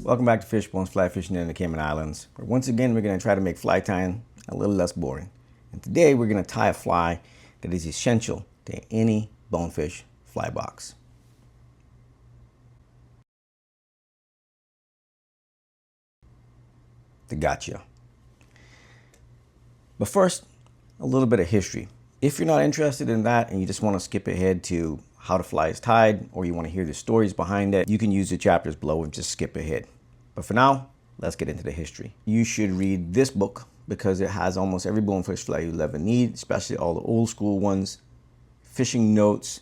Welcome back to Fishbones Fly Fishing in the Cayman Islands, where once again we're going to try to make fly tying a little less boring. And today we're going to tie a fly that is essential to any bonefish fly box. The Gotcha. But first, a little bit of history. If you're not interested in that and you just want to skip ahead to how the fly is tied, or you want to hear the stories behind it, you can use the chapters below and just skip ahead. But for now, let's get into the history. You should read this book because it has almost every bonefish fly you'll ever need, especially all the old school ones, fishing notes,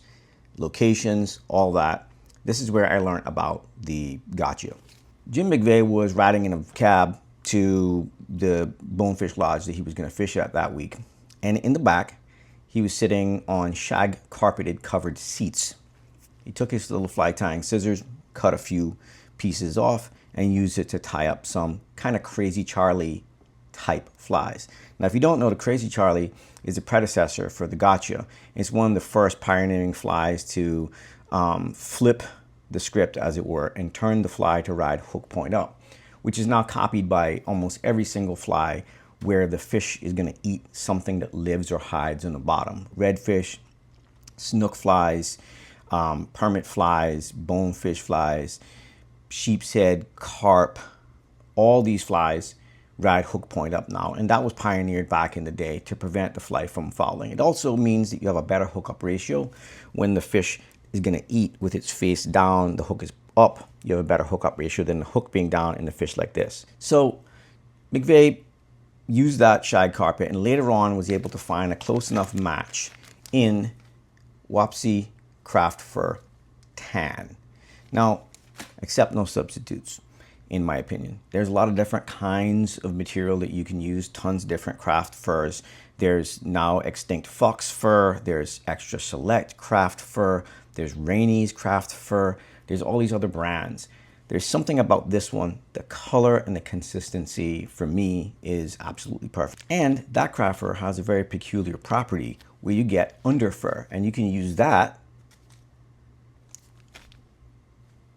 locations, all that. This is where I learned about the Gotcha. Jim McVay was riding in a cab to the Bonefish Lodge that he was going to fish at that week. And in the back, he was sitting on shag carpeted covered seats. He took his little fly tying scissors, cut a few pieces off, and used it to tie up some kind of Crazy Charlie type flies. Now, if you don't know, the Crazy Charlie is a predecessor for the Gotcha. It's one of the first pioneering flies to flip the script, as it were, and turn the fly to ride hook point up, which is now copied by almost every single fly where the fish is going to eat something that lives or hides in the bottom. Redfish, snook flies, permit flies, bonefish flies, sheep's head, carp, all these flies ride hook point up now. And that was pioneered back in the day to prevent the fly from fouling. It also means that you have a better hookup ratio. When the fish is going to eat with its face down, the hook is up, you have a better hookup ratio than the hook being down and the fish like this. So McVay used that shag carpet and later on was able to find a close enough match in Wapsi craft fur tan. Now, accept no substitutes, in my opinion. There's a lot of different kinds of material that you can use, tons of different craft furs. There's now extinct fox fur, there's extra select craft fur, there's Rainey's craft fur, there's all these other brands. There's something about this one, the color and the consistency for me is absolutely perfect. And that craft fur has a very peculiar property where you get under fur, and you can use that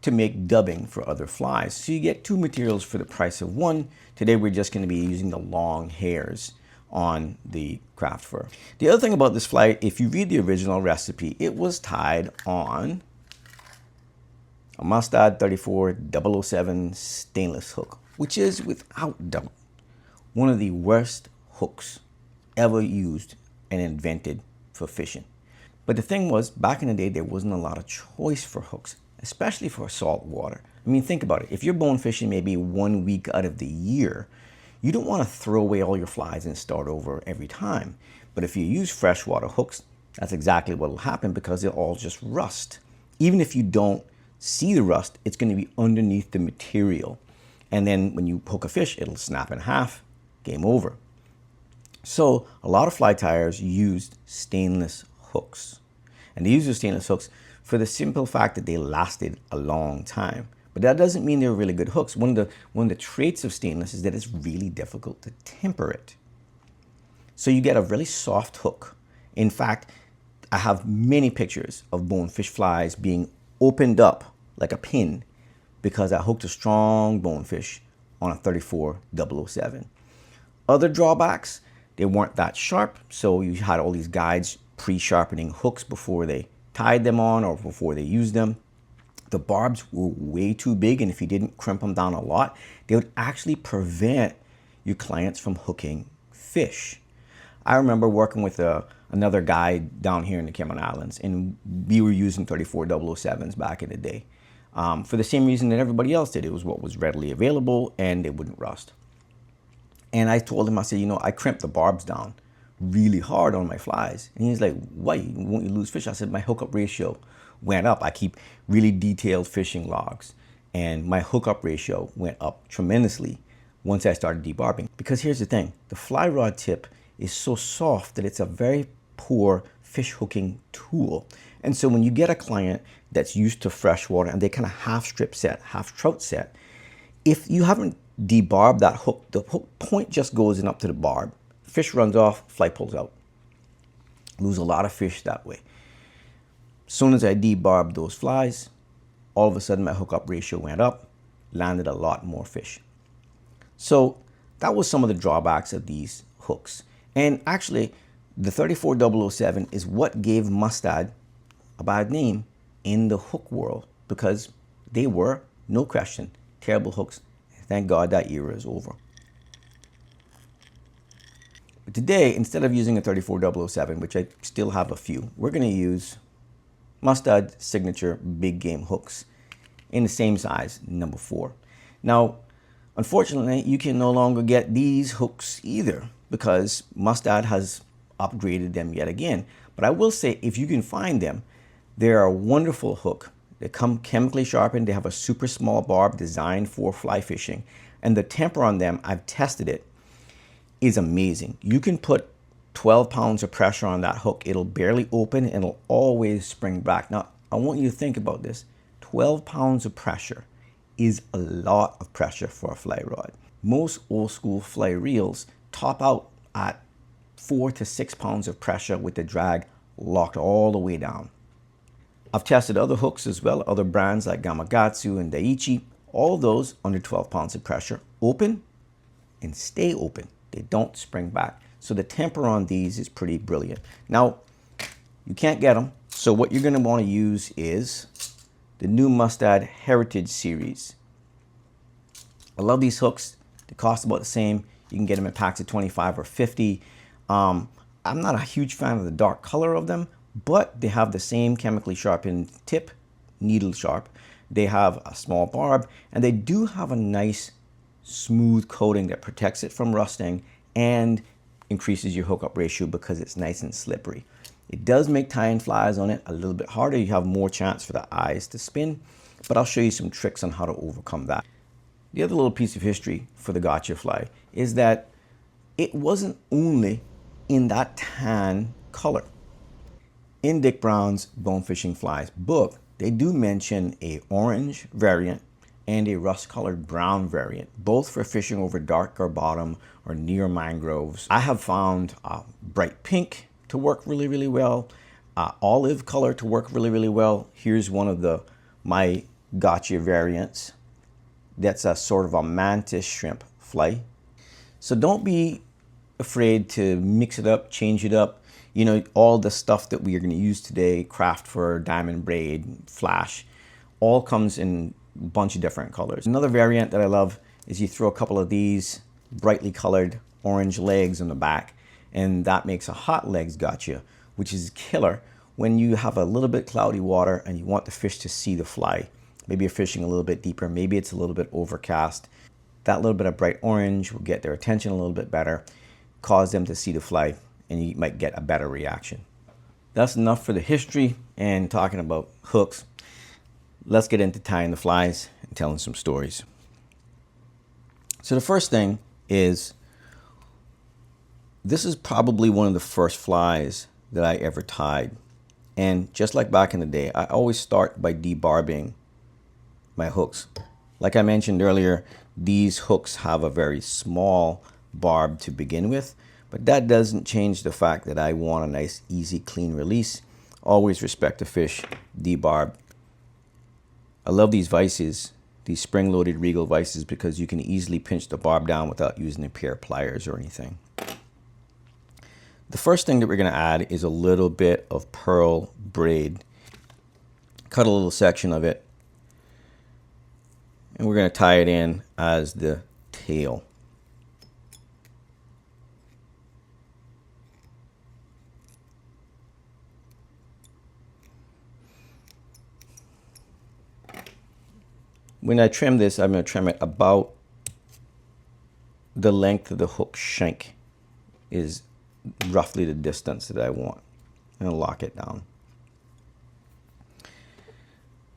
to make dubbing for other flies. So you get two materials for the price of one. Today we're just going to be using the long hairs on the craft fur. The other thing about this fly, if you read the original recipe, it was tied on a Mustad 34007 stainless hook, which is without doubt one of the worst hooks ever used and invented for fishing. But the thing was, back in the day, there wasn't a lot of choice for hooks, especially for salt water. I mean, think about it. If you're bone fishing maybe 1 week out of the year, you don't want to throw away all your flies and start over every time. But if you use freshwater hooks, that's exactly what will happen because they'll all just rust. Even if you don't see the rust, it's going to be underneath the material. And then when you hook a fish, it'll snap in half, game over. So a lot of fly tyers used stainless hooks. And they used the stainless hooks for the simple fact that they lasted a long time. But that doesn't mean they're really good hooks. One of the traits of stainless is that it's really difficult to temper it. So you get a really soft hook. In fact, I have many pictures of bonefish flies being opened up like a pin because I hooked a strong bonefish on a 34007. Other drawbacks, they weren't that sharp, so you had all these guides pre-sharpening hooks before they tied them on or before they used them. The barbs were way too big, and if you didn't crimp them down a lot, they would actually prevent your clients from hooking fish. I remember working with another guy down here in the Cayman Islands, and we were using 34007s back in the day for the same reason that everybody else did. It was what was readily available and it wouldn't rust. And I told him, I said, you know, I crimped the barbs down really hard on my flies. And he's like, why? Won't you lose fish? I said, my hookup ratio went up. I keep really detailed fishing logs, and my hookup ratio went up tremendously once I started debarbing. Because here's the thing, the fly rod tip is so soft that it's a very poor fish hooking tool. And so when you get a client that's used to freshwater and they kind of half strip set, half trout set, if you haven't debarbed that hook, the hook point just goes in up to the barb. Fish runs off, fly pulls out. Lose a lot of fish that way. As soon as I debarbed those flies, all of a sudden my hookup ratio went up landed a lot more fish. So that was some of the drawbacks of these hooks. And actually, the 34007 is what gave Mustad a bad name in the hook world, because they were, no question, terrible hooks. Thank God that era is over. But today, instead of using a 34007, which I still have a few, we're going to use Mustad signature big game hooks in the same size, number 4. Now, unfortunately, you can no longer get these hooks either, because Mustad has upgraded them yet again. But I will say, if you can find them, they're a wonderful hook. They come chemically sharpened. They have a super small barb designed for fly fishing. And the temper on them, I've tested it, is amazing. You can put 12 pounds of pressure on that hook. It'll barely open and it'll always spring back. Now, I want you to think about this. 12 pounds of pressure is a lot of pressure for a fly rod. Most old school fly reels top out at 4 to 6 pounds of pressure with the drag locked all the way down. I've tested other hooks as well, other brands like Gamakatsu and Daiichi. All those under 12 pounds of pressure, open and stay open. They don't spring back. So the temper on these is pretty brilliant. Now, you can't get them. So what you're gonna wanna use is the new Mustad Heritage Series. I love these hooks. They cost about the same. You can get them in packs of 25 or 50. I'm not a huge fan of the dark color of them, but they have the same chemically sharpened tip, needle sharp. They have a small barb, and they do have a nice smooth coating that protects it from rusting and increases your hookup ratio because it's nice and slippery. It does make tying flies on it a little bit harder. You have more chance for the eyes to spin, but I'll show you some tricks on how to overcome that. The other little piece of history for the Gotcha fly is that it wasn't only in that tan color. In Dick Brown's Bone Fishing Flies book, they do mention a orange variant and a rust-colored brown variant, both for fishing over darker bottom or near mangroves. I have found bright pink to work really, really well, olive color to work really, really well. Here's one of my Gotcha variants. That's a sort of a mantis shrimp fly. So don't be afraid to mix it up, change it up. You know, all the stuff that we are going to use today, craft fur, diamond braid, flash, all comes in a bunch of different colors. Another variant that I love is you throw a couple of these brightly colored orange legs on the back, and that makes a hot legs Gotcha, which is killer when you have a little bit cloudy water and you want the fish to see the fly. Maybe you're fishing a little bit deeper, maybe it's a little bit overcast. That little bit of bright orange will get their attention a little bit better, cause them to see the fly, and you might get a better reaction. That's enough for the history and talking about hooks. Let's get into tying the flies and telling some stories. So the first thing is, this is probably one of the first flies that I ever tied. And just like back in the day, I always start by debarbing my hooks. Like I mentioned earlier, these hooks have a very small barb to begin with, but that doesn't change the fact that I want a nice, easy, clean release. Always respect the fish, debarb. I love these vices, these spring-loaded Regal vices, because you can easily pinch the barb down without using a pair of pliers or anything. The first thing that we're going to add is a little bit of pearl braid. Cut a little section of it, and we're going to tie it in as the tail. When I trim this, I'm going to trim it about the length of the hook shank is roughly the distance that I want, and lock it down.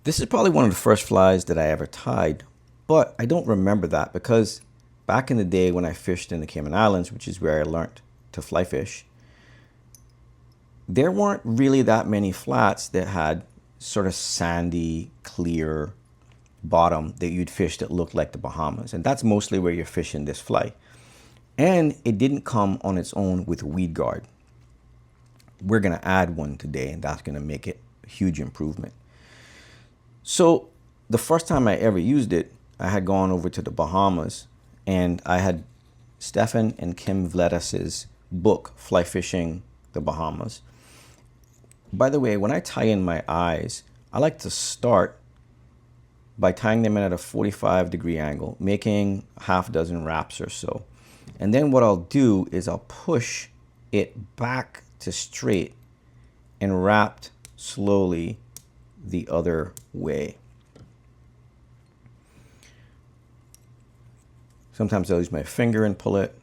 This is probably one of the first flies that I ever tied, but I don't remember that because back in the day when I fished in the Cayman Islands, which is where I learned to fly fish, there weren't really that many flats that had sort of sandy, clear bottom that you'd fish that looked like the Bahamas. And that's mostly where you're fishing this fly. And it didn't come on its own with Weedguard. We're going to add one today, and that's going to make it a huge improvement. So the first time I ever used it, I had gone over to the Bahamas, and I had Stefan and Kim Vledas's book, Fly Fishing the Bahamas. By the way, when I tie in my eyes, I like to start by tying them in at a 45-degree angle, making half a dozen wraps or so. And then what I'll do is I'll push it back to straight and wrap slowly the other way. Sometimes I'll use my finger and pull it.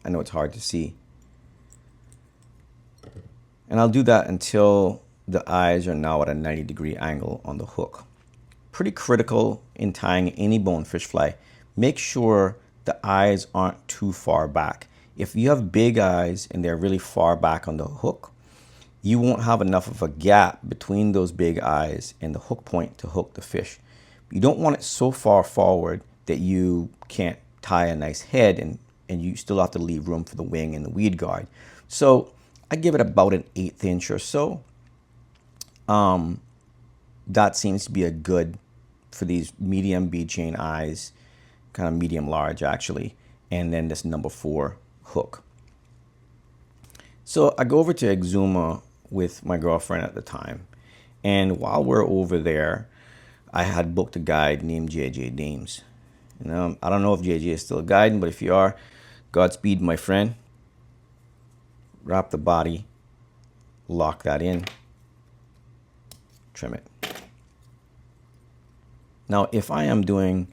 I know it's hard to see. And I'll do that until the eyes are now at a 90-degree angle on the hook. Pretty critical in tying any bonefish fly. Make sure the eyes aren't too far back. If you have big eyes and they're really far back on the hook, you won't have enough of a gap between those big eyes and the hook point to hook the fish. You don't want it so far forward that you can't tie a nice head, and you still have to leave room for the wing and the weed guard. So I give it about an 1/8 inch or so. That seems to be a good for these medium Bead-Chain eyes, kind of medium large actually, and then this number 4 hook. So I go over to Exuma with my girlfriend at the time, and while we're over there, I had booked a guide named JJ Dames. You know, I don't know if JJ is still guiding, but if you are, Godspeed, my friend. Wrap the body, lock that in, trim it. Now, if I am doing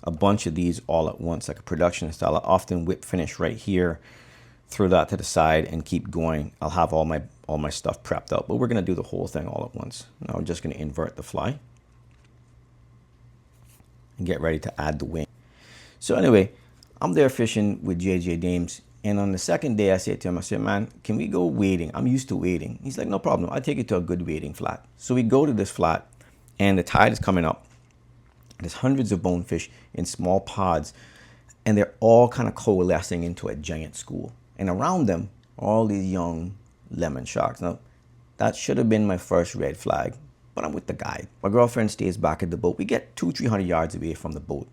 a bunch of these all at once, like a production style, I often whip finish right here, throw that to the side, and keep going. I'll have all my stuff prepped up, but we're gonna do the whole thing all at once. Now I'm just gonna invert the fly and get ready to add the wing. So anyway, I'm there fishing with JJ Dames, and on the second day I said to him, I said, man, can we go wading? I'm used to wading. He's like, no problem, I'll take you to a good wading flat. So we go to this flat, and the tide is coming up. There's hundreds of bonefish in small pods, and they're all kind of coalescing into a giant school. And around them, all these young lemon sharks. Now, that should have been my first red flag, but I'm with the guide. My girlfriend stays back at the boat. We get 200-300 yards away from the boat,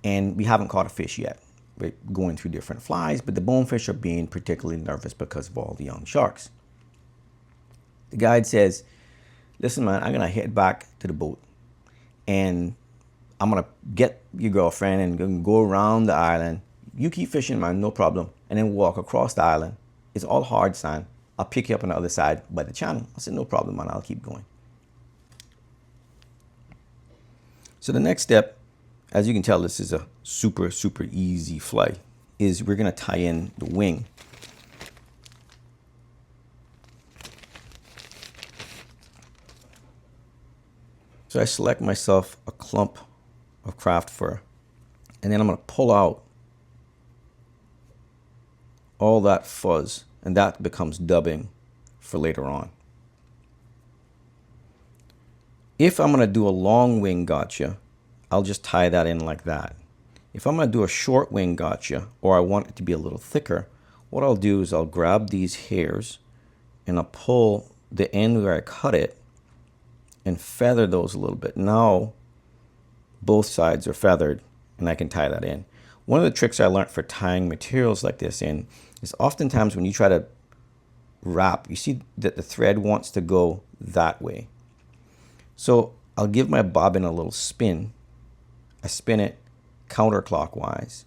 and we haven't caught a fish yet. We're going through different flies, but the bonefish are being particularly nervous because of all the young sharks. The guide says, listen, man, I'm going to head back to the boat, and I'm going to get your girlfriend and go around the island. You keep fishing, man, no problem. And then walk across the island. It's all hard sand. I'll pick you up on the other side by the channel. I said, no problem, man, I'll keep going. So the next step, as you can tell, this is a super, super easy fly, is we're going to tie in the wing. So I select myself a clump of craft fur, and then I'm going to pull out all that fuzz, and that becomes dubbing for later on. If I'm going to do a long wing gotcha, I'll just tie that in like that. If I'm going to do a short wing gotcha, or I want it to be a little thicker, what I'll do is I'll grab these hairs and I'll pull the end where I cut it and feather those a little bit. Now both sides are feathered, and I can tie that in. One of the tricks I learned for tying materials like this in is oftentimes when you try to wrap, you see that the thread wants to go that way. So I'll give my bobbin a little spin. I spin it counterclockwise.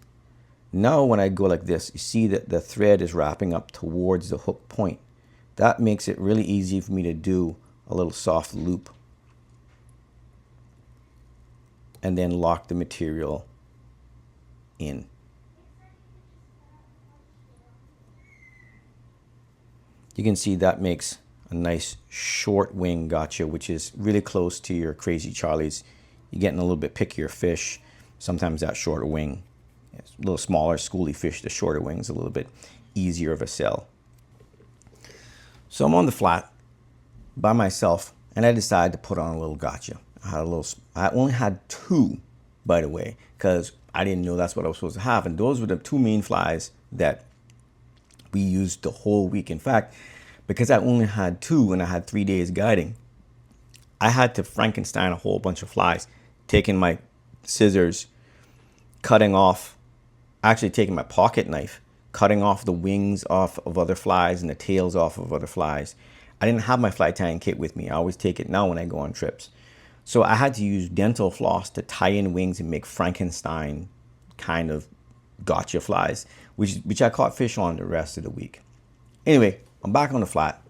Now when I go like this, you see that the thread is wrapping up towards the hook point. That makes it really easy for me to do a little soft loop and then lock the material in. You can see that makes a nice short wing gotcha, which is really close to your Crazy Charlies. You're getting a little bit pickier fish. Sometimes that shorter wing, a little smaller schooly fish, the shorter wing is a little bit easier of a sell. So I'm on the flat by myself, and I decided to put on a little gotcha. I only had 2, by the way, because I didn't know that's what I was supposed to have. And those were the 2 main flies that we used the whole week. In fact, because I only had 2 and I had 3 days guiding, I had to Frankenstein a whole bunch of flies, taking my scissors, cutting off, actually taking my pocket knife, cutting off the wings off of other flies and the tails off of other flies. I didn't have my fly tying kit with me. I always take it now when I go on trips. So I had to use dental floss to tie in wings and make Frankenstein kind of gotcha flies, which I caught fish on the rest of the week. Anyway, I'm back on the flat.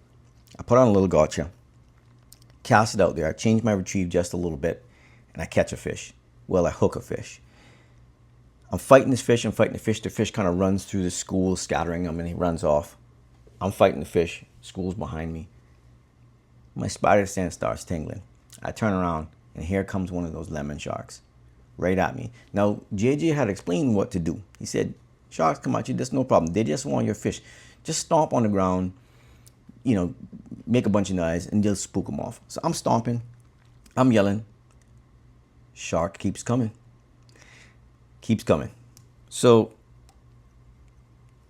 I put on a little gotcha, cast it out there. I change my retrieve just a little bit, and I catch a fish. Well, I hook a fish. I'm fighting this fish. I'm fighting the fish. The fish kind of runs through the school, scattering them, and he runs off. I'm fighting the fish. School's behind me. My spider sense starts tingling. I turn around, and here comes one of those lemon sharks right at me. Now, JJ had explained what to do. He said, sharks come at you, that's no problem. They just want your fish. Just stomp on the ground, you know, make a bunch of noise, and just spook them off. So I'm stomping. I'm yelling. Shark keeps coming. Keeps coming. So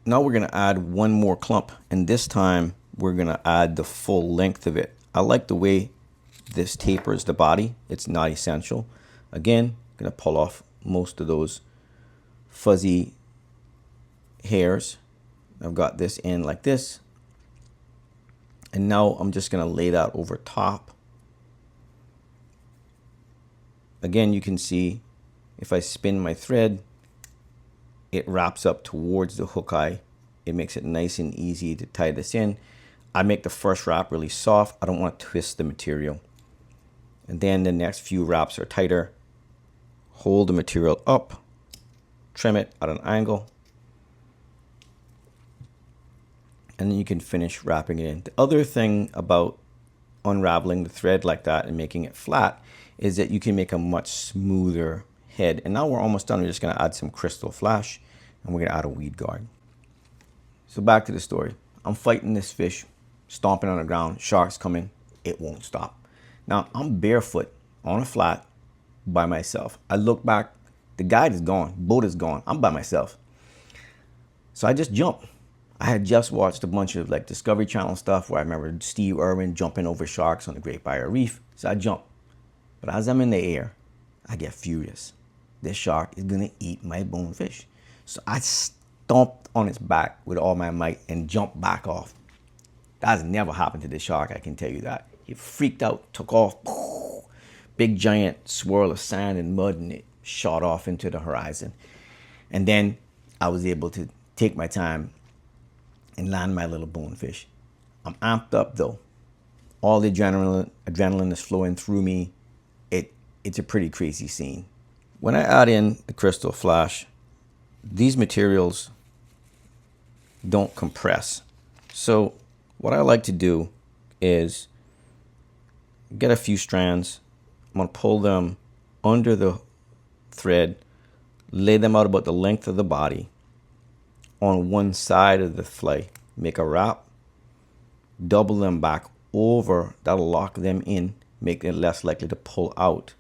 now we're going to add one more clump, and this time we're going to add the full length of it. I like the way this tapers the body. It's not essential. Again, I'm going to pull off most of those fuzzy hairs. I've got this in like this. And now I'm just going to lay that over top. Again, you can see if I spin my thread, it wraps up towards the hook eye. It makes it nice and easy to tie this in. I make the first wrap really soft. I don't want to twist the material. And then the next few wraps are tighter. Hold the material up, trim it at an angle, and then you can finish wrapping it in. The other thing about unraveling the thread like that and making it flat is that you can make a much smoother head. And now we're almost done. We're just going to add some crystal flash, and we're going to add a weed guard. So back to the story. I'm fighting this fish, stomping on the ground, sharks coming, it won't stop. Now I'm barefoot on a flat by myself. I look back, the guide is gone, boat is gone, I'm by myself. So I just jump. I had just watched a bunch of like Discovery Channel stuff where I remember Steve Irwin jumping over sharks on the Great Barrier Reef. So I jump. But as I'm in the air, I get furious. This shark is gonna eat my bonefish. So I stomped on its back with all my might and jumped back off. That has never happened to this shark, I can tell you that. He freaked out, took off, big giant swirl of sand and mud, and it shot off into the horizon. And then I was able to take my time and land my little bonefish. I'm amped up though. All the adrenaline is flowing through me. It's a pretty crazy scene. When I add in the crystal flash, these materials don't compress. So what I like to do is get a few strands. I'm going to pull them under the thread, lay them out about the length of the body on one side of the fillet, make a wrap, double them back over, that'll lock them in, make it less likely to pull out,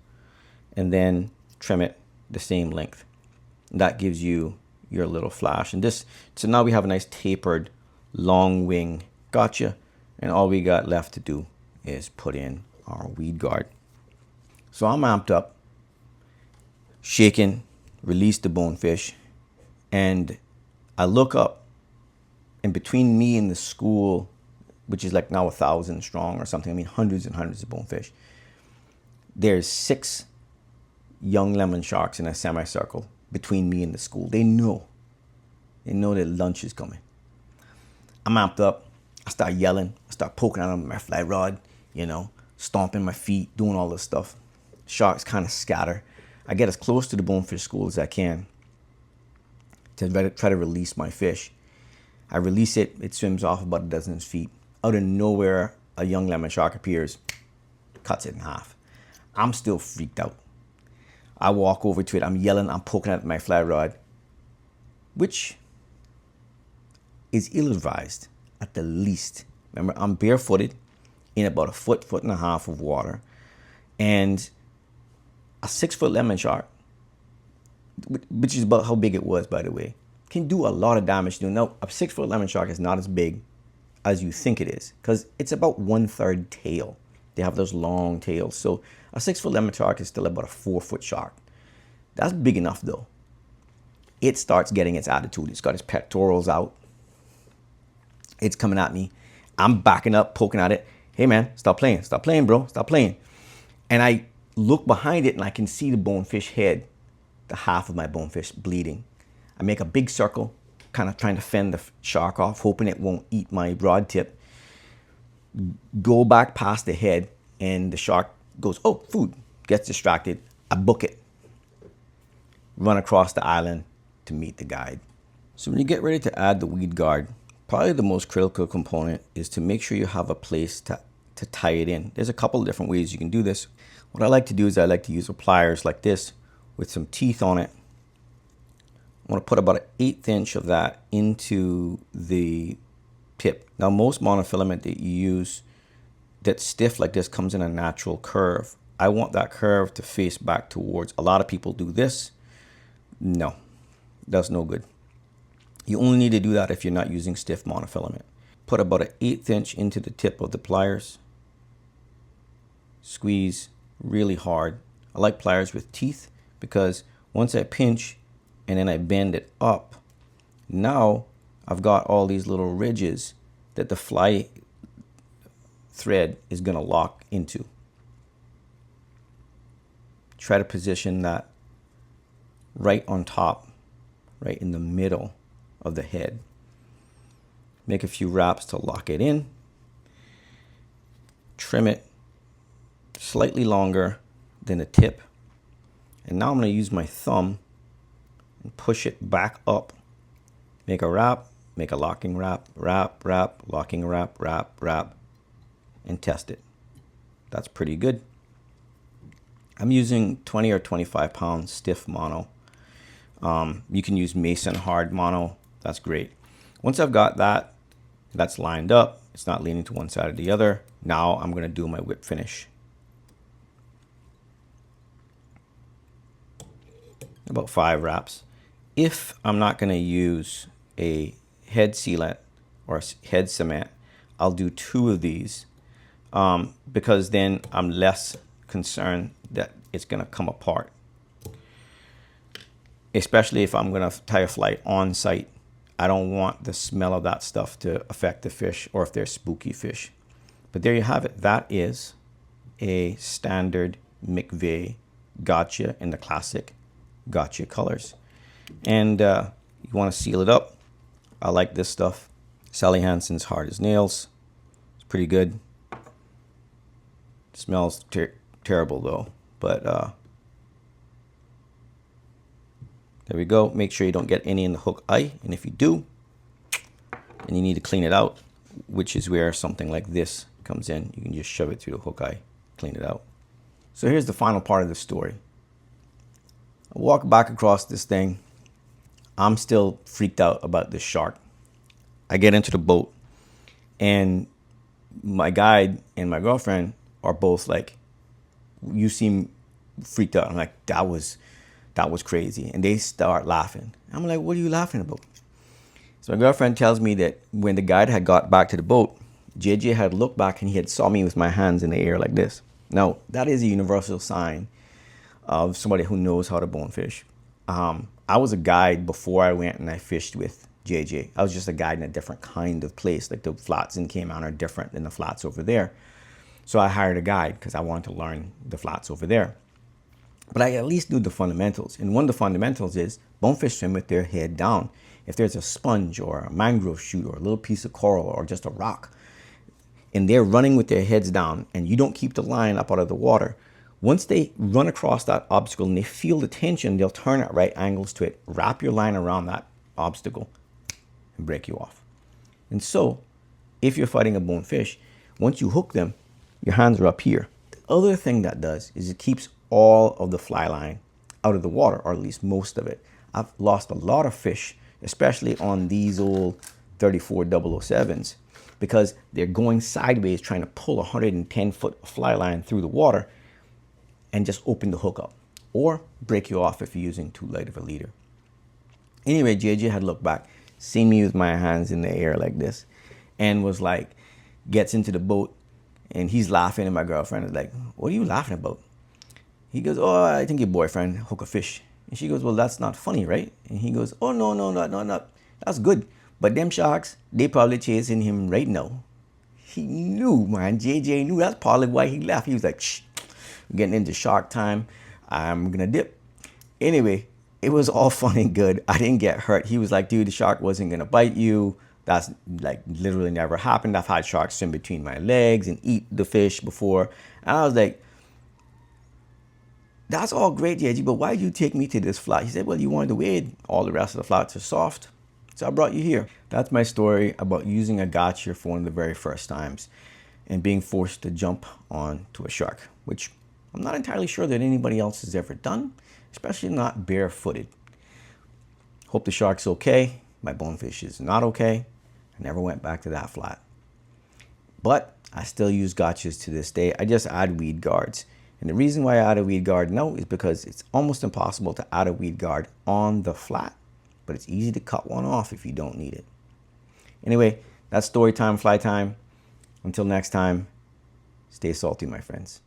and then trim it the same length. That gives you your little flash. And this, so now we have a nice tapered long wing gotcha, and all we got left to do is put in our weed guard. So I'm amped up, shaking, release the bonefish, and I look up, and between me and the school, which is like now 1,000 strong or something, I mean hundreds and hundreds of bonefish, there's 6 young lemon sharks in a semicircle between me and the school. They know that lunch is coming. I'm amped up. I start yelling. I start poking at them with my fly rod, you know, stomping my feet, doing all this stuff. Sharks kind of scatter. I get as close to the bonefish school as I can to try to release my fish. I release it. It swims off about a dozen feet. Out of nowhere, a young lemon shark appears, cuts it in half. I'm still freaked out. I walk over to it. I'm yelling. I'm poking at my fly rod, which is ill-advised at the least. Remember, I'm barefooted in about a foot and a half of water, and a 6-foot lemon shark, which is about how big it was, by the way, can do a lot of damage. Now, a 6-foot lemon shark is not as big as you think it is, because it's about 1/3 tail. They have those long tails. So a 6-foot lemon shark is still about a 4-foot shark. That's big enough though. It starts getting its attitude. It's got its pectorals out. It's coming at me. I'm backing up, poking at it. Hey man, stop playing. Stop playing, bro. Stop playing. And I look behind it and I can see the bonefish head, the half of my bonefish bleeding. I make a big circle, kind of trying to fend the shark off, hoping it won't eat my rod tip. Go back past the head and the shark goes, oh, food, gets distracted. I book it. Run across the island to meet the guide. So when you get ready to add the Weedguard, probably the most critical component is to make sure you have a place to tie it in. There's a couple of different ways you can do this. What I like to do is I like to use pliers like this with some teeth on it. I want to put about an 1/8 inch of that into the tip. Now most monofilament that you use that's stiff like this comes in a natural curve. I want that curve to face back towards. A lot of people do this. No, that's no good. You only need to do that if you're not using stiff monofilament. Put about an 1/8 inch into the tip of the pliers. Squeeze really hard. I like pliers with teeth because once I pinch and then I bend it up, now I've got all these little ridges that the fly thread is going to lock into. Try to position that right on top, right in the middle of the head. Make a few wraps to lock it in. Trim it slightly longer than the tip. And now I'm going to use my thumb and push it back up. Make a wrap, make a locking wrap, wrap, wrap, locking wrap, wrap, wrap, and test it. That's pretty good. I'm using 20 or 25 pound stiff mono. You can use Mason hard mono. That's great. Once I've got that, that's lined up. It's not leaning to one side or the other. Now I'm going to do my whip finish. About 5 wraps. If I'm not going to use a head sealant or head cement, I'll do 2 of these because then I'm less concerned that it's going to come apart. Especially if I'm going to tie a fly on site. I don't want the smell of that stuff to affect the fish or if they're spooky fish. But there you have it. That is a standard McVay Gotcha in the classic Gotcha colors. And you want to seal it up. I like this stuff. Sally Hansen's Hard as Nails. It's pretty good. Smells terrible though. But there we go. Make sure you don't get any in the hook eye. And if you do, and you need to clean it out, which is where something like this comes in. You can just shove it through the hook eye, clean it out. So here's the final part of the story. I walk back across this thing. I'm still freaked out about this shark. I get into the boat and my guide and my girlfriend are both like, you seem freaked out. I'm like, that was crazy. And they start laughing. I'm like, what are you laughing about? So my girlfriend tells me that when the guide had got back to the boat, JJ had looked back and he had saw me with my hands in the air like this. Now, that is a universal sign of somebody who knows how to bonefish. I was a guide before I went and I fished with JJ. I was just a guide in a different kind of place. Like the flats in Cayman are different than the flats over there. So I hired a guide because I wanted to learn the flats over there. But I at least knew the fundamentals. And one of the fundamentals is bonefish swim with their head down. If there's a sponge or a mangrove shoot or a little piece of coral or just a rock, and they're running with their heads down and you don't keep the line up out of the water, once they run across that obstacle and they feel the tension, they'll turn at right angles to it, wrap your line around that obstacle and break you off. And so if you're fighting a bonefish, once you hook them, your hands are up here. The other thing that does is it keeps all of the fly line out of the water, or at least most of it. I've lost a lot of fish, especially on these old 34-007s, because they're going sideways trying to pull a 110-foot fly line through the water and just open the hook up or break you off if you're using too light of a leader. Anyway, JJ had looked back, seen me with my hands in the air like this, and was like, gets into the boat and he's laughing, and my girlfriend is like, what are you laughing about? He goes, oh, I think your boyfriend hooked a fish. And she goes, well, that's not funny, right? And he goes, oh, no, no, no, no, no. That's good. But them sharks, they probably chasing him right now. He knew, man. JJ knew. That's probably why he left. He was like, shh, we're getting into shark time. I'm going to dip. Anyway, it was all fun and good. I didn't get hurt. He was like, dude, the shark wasn't going to bite you. That's like literally never happened. I've had sharks swim between my legs and eat the fish before. And I was like, that's all great, JG, but why did you take me to this flat? He said, well, you wanted to wade. All the rest of the flats are soft. So I brought you here. That's my story about using a gotcha for one of the very first times and being forced to jump onto a shark, which I'm not entirely sure that anybody else has ever done, especially not barefooted. Hope the shark's okay. My bonefish is not okay. I never went back to that flat. But I still use gotchas to this day. I just add weed guards. And the reason why I add a weed guard now is because it's almost impossible to add a weed guard on the flat, but it's easy to cut one off if you don't need it. Anyway, that's story time, fly time. Until next time, stay salty, my friends.